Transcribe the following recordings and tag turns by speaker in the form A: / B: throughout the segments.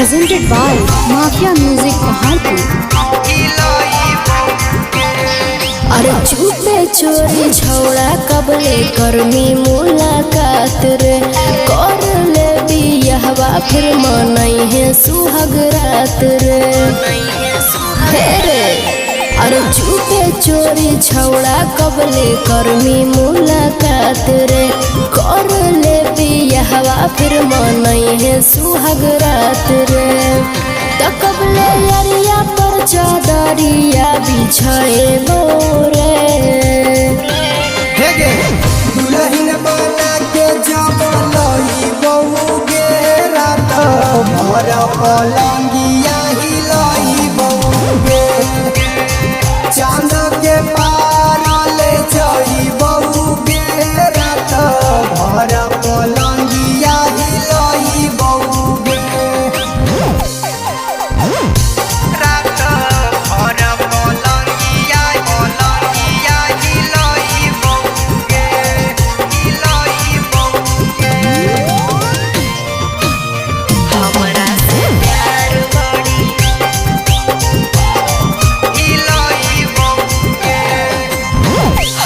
A: presented by Mafia Music Pahalpur। अरे चुपे चोरी छौड़ा कबले करमी मुलाकात रे कर ले बियाहवा फिर मनई है सुहाग रात रे अरे चुपे चोरी छौड़ा कबले करमी मुलाकात रे कर ले बियाहवा फिर मनई है सुहाग रात रे तकबले यारिया पर चादरिया बिछाए बोरे
B: दुल्हन बना के जब लई बहू गे रात भर पलंगिया हिलई बहू गे चांद के पार ले जई बहू गे रात भर पलंगिया हिलई बहू गे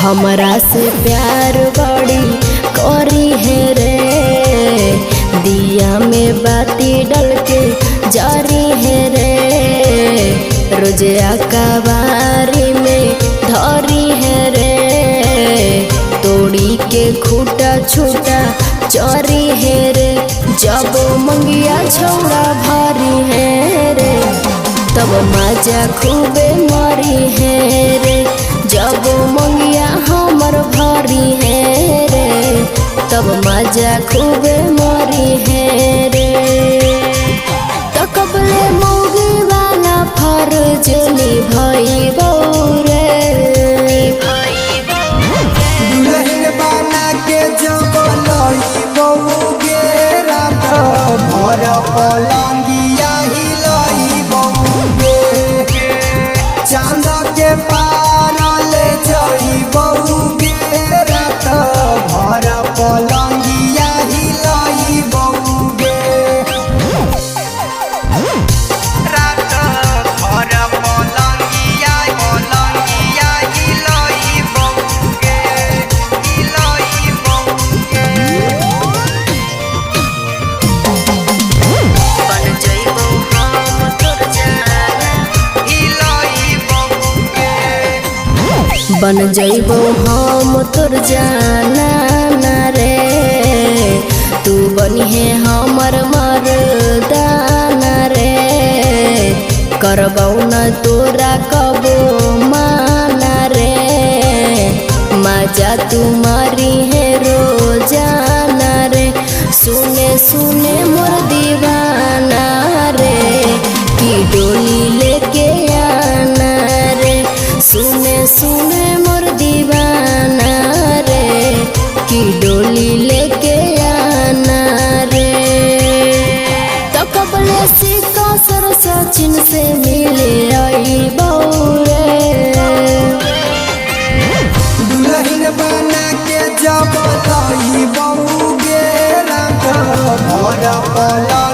A: हमरा से प्यार बड़ी करी है रे दिया में बाती डल के जारी है रे रोजे अकबारी में धरी है रे तोड़ी के खूटा छूटा चोरी है रे जब मंगिया छौड़ा भारी है रे तब मजा खूबे मारी है रे जब मंगिया हमर भारी है रे तब मजा खूबे मारी है रे तकबले मौगी वाला फर्ज निभाई बौरे
B: दुल्हन बना के जब लई बहू गे रात भर पलंगिया हिलई बहू गे चांद के पार ले जई बहू गे रात भर पलंगिया हिलई बहू गे
A: बन जइबो हम तोर जाना ना रे तू बनिहे हमर मर्दाना रे करबौ न तोरा कबो माना रे मजा तुम्हारी है रोजाना रे सुने सुने मोर दीवाना रे की डोली लेके आना रे सुने सुने मोर दीवाना रे की डोली लेके आना रे तकबले सिक्का सर सचिन से मिले आई बौरे
B: दुल्हन बना के जब लई बहू गे रात भर पलंगिया